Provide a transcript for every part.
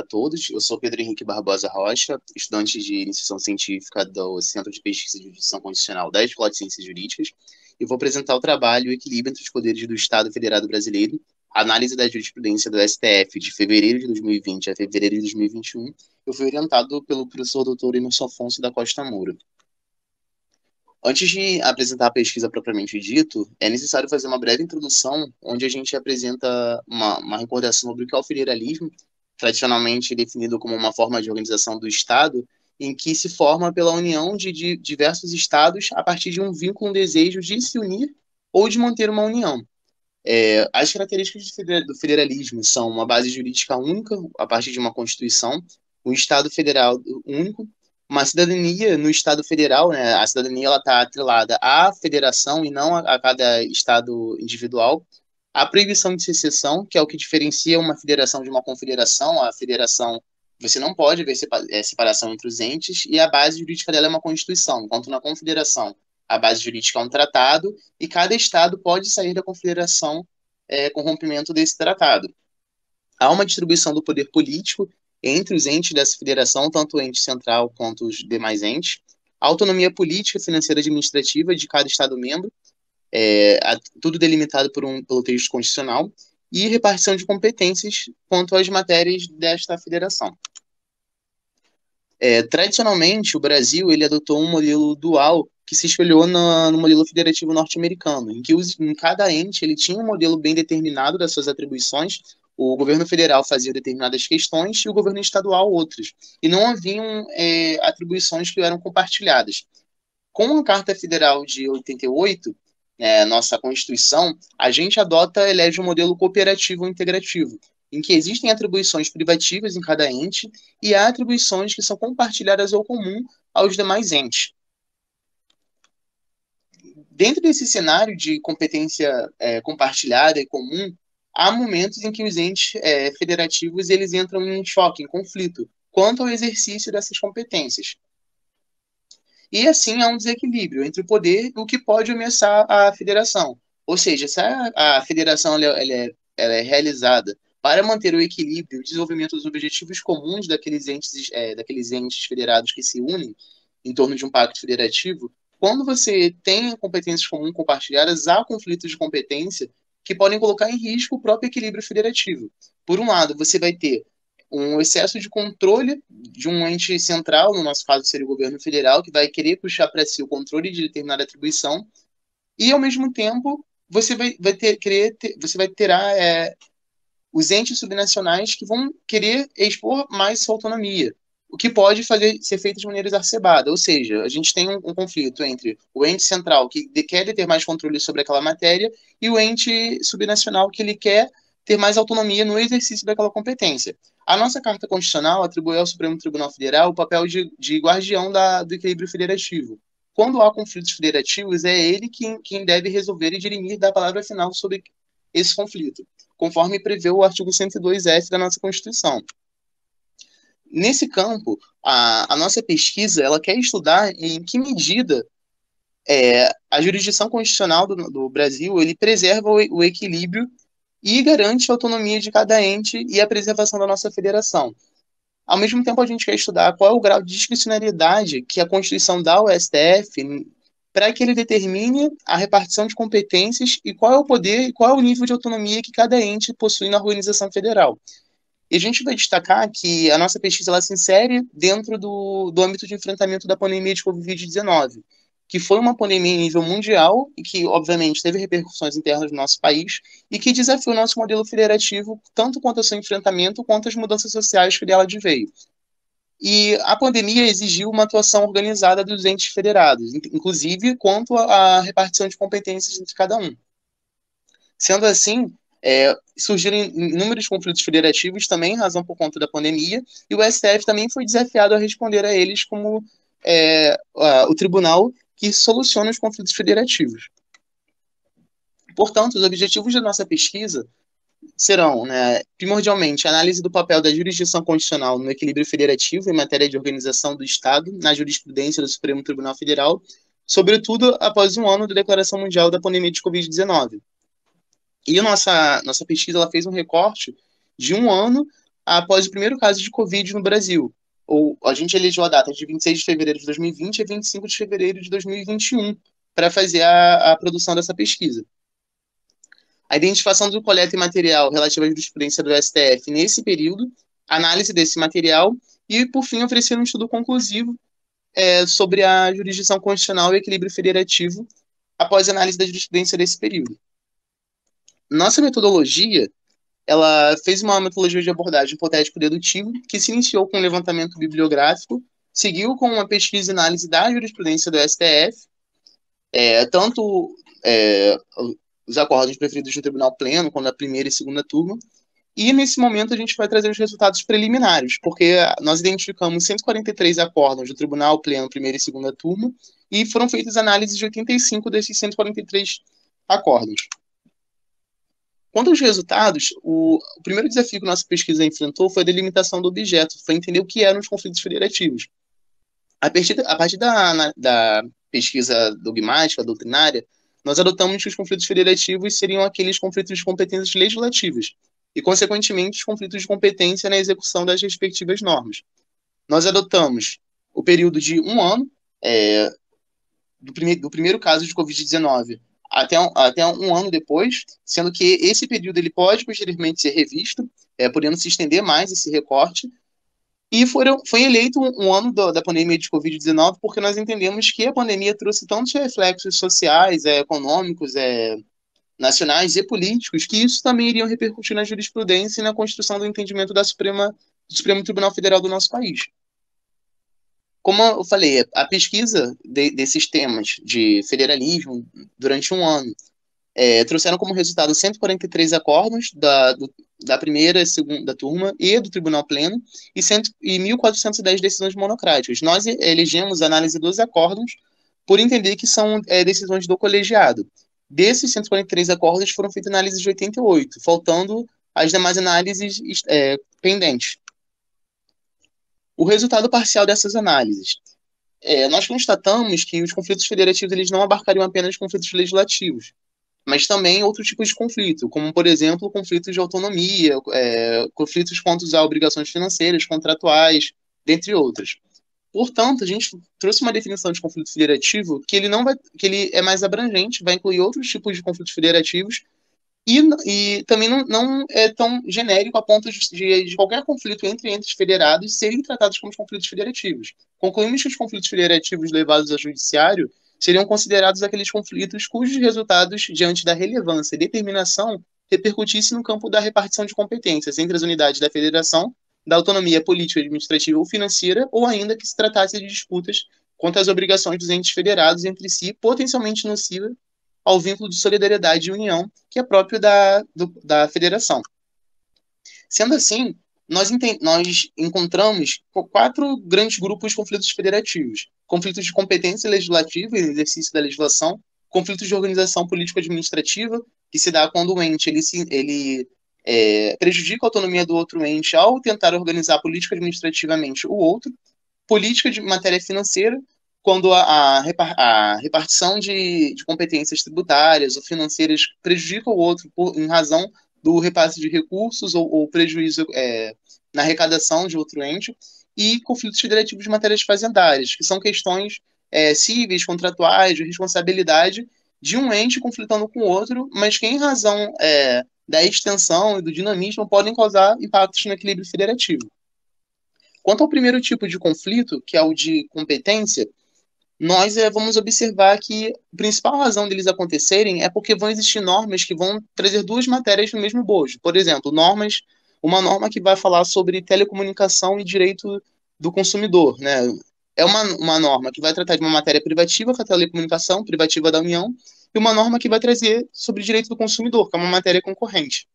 todos. Eu sou Pedro Henrique Barbosa Rocha, estudante de iniciação científica do Centro de Pesquisa de Jurisdição Constitucional da Escola de Ciências Jurídicas, e vou apresentar o trabalho O Equilíbrio entre os Poderes do Estado Federado Brasileiro, análise da jurisprudência do STF de fevereiro de 2020 a fevereiro de 2021. Eu fui orientado pelo professor Dr. Emerson Afonso da Costa Moura. Antes de apresentar a pesquisa propriamente dito, é necessário fazer uma breve introdução, onde a gente apresenta uma recordação sobre o que é o federalismo, tradicionalmente definido como uma forma de organização do Estado, em que se forma pela união de diversos Estados a partir de um vínculo, um desejo de se unir ou de manter uma união. As características do federalismo são uma base jurídica única, a partir de uma Constituição, um Estado federal único, uma cidadania no Estado federal, né? A cidadania está atrelada à federação e não a cada Estado individual. A proibição de secessão, que é o que diferencia uma federação de uma confederação. A federação, você não pode ver separação entre os entes, e a base jurídica dela é uma Constituição, enquanto na confederação a base jurídica é um tratado, e cada Estado pode sair da confederação com rompimento desse tratado. Há uma distribuição do poder político entre os entes dessa federação, tanto o ente central quanto os demais entes, a autonomia política, financeira e administrativa de cada Estado-membro, tudo delimitado pelo texto constitucional, e repartição de competências quanto às matérias desta federação. Tradicionalmente, o Brasil ele adotou um modelo dual que se espelhou no modelo federativo norte-americano, em que em cada ente ele tinha um modelo bem determinado das suas atribuições. O governo federal fazia determinadas questões e o governo estadual outras. E não haviam atribuições que eram compartilhadas. Com a Carta Federal de 88, nossa Constituição, a gente elege um modelo cooperativo integrativo, em que existem atribuições privativas em cada ente e há atribuições que são compartilhadas ou comum aos demais entes. Dentro desse cenário de competência compartilhada e comum, há momentos em que os entes federativos eles entram em choque, em conflito, quanto ao exercício dessas competências. E assim há um desequilíbrio entre o poder e o que pode ameaçar a federação. Ou seja, se a federação ela é realizada para manter o equilíbrio e o desenvolvimento dos objetivos comuns daqueles entes federados que se unem em torno de um pacto federativo, quando você tem competências comuns compartilhadas, há conflitos de competência que podem colocar em risco o próprio equilíbrio federativo. Por um lado, você vai ter um excesso de controle de um ente central, no nosso caso seria o governo federal, que vai querer puxar para si o controle de determinada atribuição, e ao mesmo tempo você vai ter os entes subnacionais que vão querer expor mais sua autonomia, o que pode ser feito de maneira exacerbada. Ou seja, a gente tem um conflito entre o ente central, que quer ter mais controle sobre aquela matéria, e o ente subnacional, que ele quer ter mais autonomia no exercício daquela competência. A nossa Carta Constitucional atribui ao Supremo Tribunal Federal o papel de guardião do equilíbrio federativo. Quando há conflitos federativos, é ele quem deve resolver e dirimir da palavra final sobre esse conflito, conforme prevê o artigo 102F da nossa Constituição. Nesse campo, a nossa pesquisa ela quer estudar em que medida a jurisdição constitucional do Brasil ele preserva o equilíbrio e garante a autonomia de cada ente e a preservação da nossa federação. Ao mesmo tempo, a gente quer estudar qual é o grau de discricionariedade que a Constituição dá ao STF para que ele determine a repartição de competências e qual é o poder e qual é o nível de autonomia que cada ente possui na organização federal. E a gente vai destacar que a nossa pesquisa ela se insere dentro do âmbito de enfrentamento da pandemia de Covid-19, que foi uma pandemia em nível mundial e que, obviamente, teve repercussões internas no nosso país e que desafiou o nosso modelo federativo tanto quanto ao seu enfrentamento quanto às mudanças sociais que dela adveio. E a pandemia exigiu uma atuação organizada dos entes federados, inclusive quanto à repartição de competências entre cada um. Sendo assim, surgiram inúmeros conflitos federativos também em razão por conta da pandemia, e o STF também foi desafiado a responder a eles como o tribunal que soluciona os conflitos federativos. Portanto, os objetivos da nossa pesquisa serão, primordialmente, a análise do papel da jurisdição constitucional no equilíbrio federativo em matéria de organização do Estado na jurisprudência do Supremo Tribunal Federal, sobretudo após um ano da Declaração Mundial da Pandemia de Covid-19. E a nossa pesquisa ela fez um recorte de um ano após o primeiro caso de Covid no Brasil. Ou a gente elegeu a data de 26 de fevereiro de 2020 a 25 de fevereiro de 2021 para fazer a produção dessa pesquisa. A identificação do coleta e material relativa à jurisprudência do STF nesse período, análise desse material e, por fim, oferecer um estudo conclusivo sobre a jurisdição constitucional e equilíbrio federativo após a análise da jurisprudência desse período. Nossa metodologia, ela fez uma metodologia de abordagem hipotético-dedutivo que se iniciou com um levantamento bibliográfico, seguiu com uma pesquisa e análise da jurisprudência do STF, tanto os acordos preferidos no Tribunal Pleno, quanto a primeira e segunda turma, e nesse momento a gente vai trazer os resultados preliminares, porque nós identificamos 143 acordos do Tribunal Pleno, primeira e segunda turma, e foram feitas análises de 85 desses 143 acordos. Quanto aos resultados, o primeiro desafio que nossa pesquisa enfrentou foi a delimitação do objeto, foi entender o que eram os conflitos federativos. A partir da pesquisa dogmática, doutrinária, nós adotamos que os conflitos federativos seriam aqueles conflitos de competências legislativas e, consequentemente, os conflitos de competência na execução das respectivas normas. Nós adotamos o período de 1 ano, do primeiro caso de Covid-19 até um ano depois, sendo que esse período ele pode posteriormente ser revisto, podendo se estender mais esse recorte. E foi eleito um ano da pandemia de Covid-19 porque nós entendemos que a pandemia trouxe tantos reflexos sociais, econômicos, nacionais e políticos, que isso também iriam repercutir na jurisprudência e na construção do entendimento do Supremo Tribunal Federal do nosso país. Como eu falei, a pesquisa desses temas de federalismo durante um ano trouxeram como resultado 143 acordos da primeira e segunda turma e do Tribunal Pleno e 1.410 decisões monocráticas. Nós elegemos a análise dos acordos por entender que são decisões do colegiado. Desses 143 acordos foram feitas análises de 88, faltando as demais análises pendentes. O resultado parcial dessas análises. Nós constatamos que os conflitos federativos eles não abarcariam apenas conflitos legislativos, mas também outros tipos de conflito, como, por exemplo, conflitos de autonomia, conflitos quanto a obrigações financeiras, contratuais, dentre outras. Portanto, a gente trouxe uma definição de conflito federativo que ele é mais abrangente, vai incluir outros tipos de conflitos federativos e também não é tão genérico a ponto de qualquer conflito entre entes federados serem tratados como conflitos federativos. Concluímos que os conflitos federativos levados ao judiciário seriam considerados aqueles conflitos cujos resultados, diante da relevância e determinação, repercutissem no campo da repartição de competências entre as unidades da federação, da autonomia política, administrativa ou financeira, ou ainda que se tratasse de disputas quanto às obrigações dos entes federados entre si, potencialmente nociva ao vínculo de solidariedade e união, que é próprio da federação. Sendo assim, nós encontramos 4 grandes grupos de conflitos federativos. Conflitos de competência legislativa e exercício da legislação, conflitos de organização político-administrativa, que se dá quando o ente ele prejudica a autonomia do outro ente ao tentar organizar político-administrativamente o outro, política de matéria financeira, quando a repartição de competências tributárias ou financeiras prejudica o outro em razão do repasse de recursos ou prejuízo na arrecadação de outro ente, e conflitos federativos de matérias fazendárias, que são questões cíveis, contratuais, de responsabilidade de um ente conflitando com o outro, mas que, em razão da extensão e do dinamismo, podem causar impactos no equilíbrio federativo. Quanto ao primeiro tipo de conflito, que é o de competência, nós vamos observar que a principal razão deles acontecerem é porque vão existir normas que vão trazer 2 matérias no mesmo bojo. Por exemplo, uma norma que vai falar sobre telecomunicação e direito do consumidor, né? É uma norma que vai tratar de uma matéria privativa, que é a telecomunicação, privativa da União, e uma norma que vai trazer sobre direito do consumidor, que é uma matéria concorrente.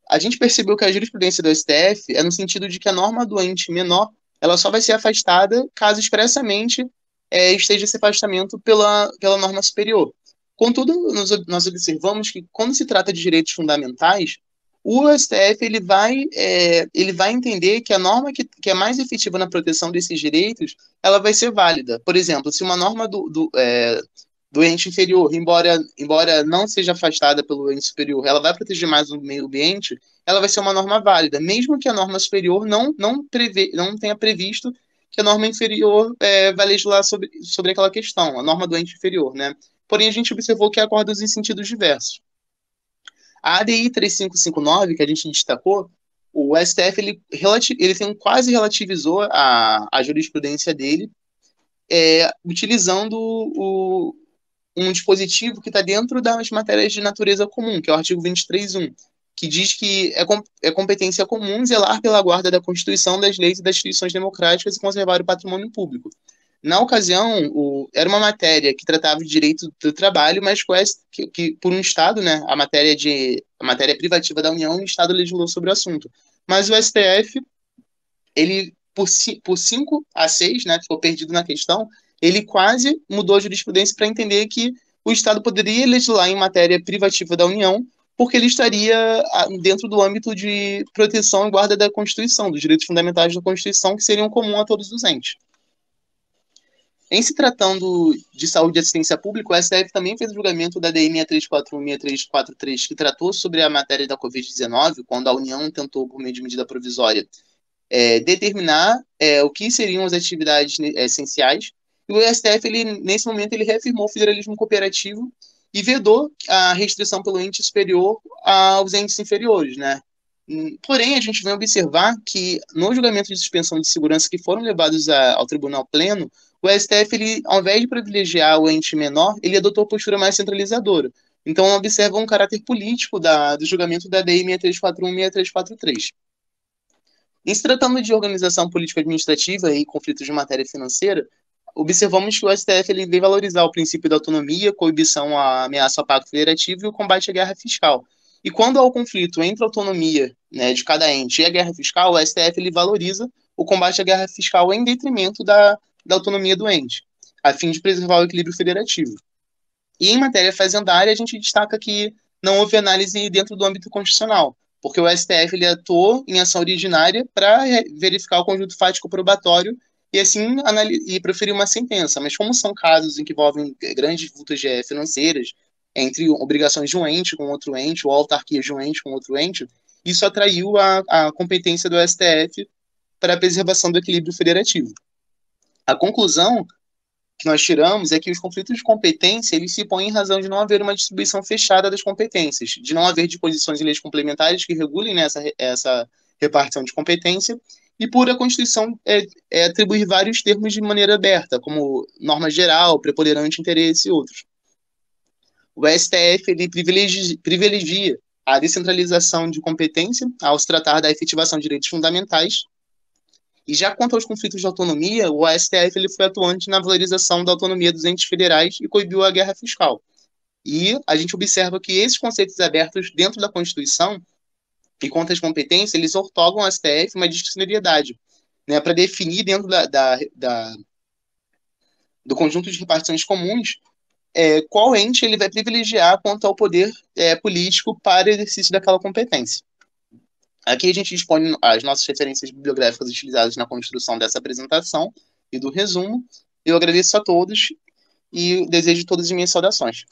A gente percebeu que a jurisprudência do STF é no sentido de que a norma do ente menor ela só vai ser afastada caso expressamente esteja esse afastamento pela norma superior. Contudo, nós observamos que quando se trata de direitos fundamentais, o STF ele vai entender que a norma que é mais efetiva na proteção desses direitos, ela vai ser válida. Por exemplo, se uma norma do ente inferior, embora não seja afastada pelo ente superior, ela vai proteger mais o meio ambiente, ela vai ser uma norma válida, mesmo que a norma superior não tenha previsto que a norma inferior vai legislar sobre aquela questão, a norma do ente inferior, né? Porém, a gente observou que há acordos em sentidos diversos. A ADI 3559, que a gente destacou, o STF quase relativizou a jurisprudência dele, utilizando um dispositivo que está dentro das matérias de natureza comum, que é o artigo 23.1, que diz que é competência comum zelar pela guarda da Constituição, das leis e das instituições democráticas e conservar o patrimônio público. Na ocasião, era uma matéria que tratava de direito do trabalho, mas que por um Estado, né, a matéria privativa da União, o Estado legislou sobre o assunto. Mas o STF, ele, por 5-6, né, ficou perdido na questão, ele quase mudou a jurisprudência para entender que o Estado poderia legislar em matéria privativa da União, porque ele estaria dentro do âmbito de proteção e guarda da Constituição, dos direitos fundamentais da Constituição, que seriam comum a todos os entes. Em se tratando de saúde e assistência pública, o STF também fez o julgamento da DI 6341 e 6343, que tratou sobre a matéria da Covid-19, quando a União tentou, por meio de medida provisória, determinar o que seriam as atividades essenciais. E o STF, nesse momento, ele reafirmou o federalismo cooperativo e vedou a restrição pelo ente superior aos entes inferiores, né? Porém, a gente vem observar que no julgamento de suspensão de segurança que foram levados ao Tribunal Pleno, o STF, ele, ao invés de privilegiar o ente menor, ele adotou postura mais centralizadora. Então, observa um caráter político do julgamento da DI 6341 e 6343. Em se tratando de organização político-administrativa e conflitos de matéria financeira, observamos que o STF ele veio valorizar o princípio da autonomia, coibição à ameaça ao pacto federativo e o combate à guerra fiscal. E quando há o conflito entre a autonomia, né, de cada ente e a guerra fiscal, o STF ele valoriza o combate à guerra fiscal em detrimento da autonomia do ente, a fim de preservar o equilíbrio federativo. E em matéria fazendária, a gente destaca que não houve análise dentro do âmbito constitucional, porque o STF ele atuou em ação originária para verificar o conjunto fático probatório e assim proferir uma sentença. Mas como são casos em que envolvem grandes vultas financeiras, entre obrigações de um ente com outro ente, ou autarquias de um ente com outro ente, isso atraiu a competência do STF para a preservação do equilíbrio federativo. A conclusão que nós tiramos é que os conflitos de competência eles se põem em razão de não haver uma distribuição fechada das competências, de não haver disposições em leis complementares que regulem essa repartição de competência, e por a Constituição atribuir vários termos de maneira aberta, como norma geral, preponderante interesse e outros. O STF ele privilegia a descentralização de competência ao se tratar da efetivação de direitos fundamentais. E já quanto aos conflitos de autonomia, o STF ele foi atuante na valorização da autonomia dos entes federais e coibiu a guerra fiscal. E a gente observa que esses conceitos abertos dentro da Constituição e quanto às competências, eles ortogam ao STF uma discricionariedade, né, para definir dentro do conjunto de repartições comuns qual ente ele vai privilegiar quanto ao poder político para o exercício daquela competência. Aqui a gente dispõe as nossas referências bibliográficas utilizadas na construção dessa apresentação e do resumo. Eu agradeço a todos e desejo todas as minhas saudações.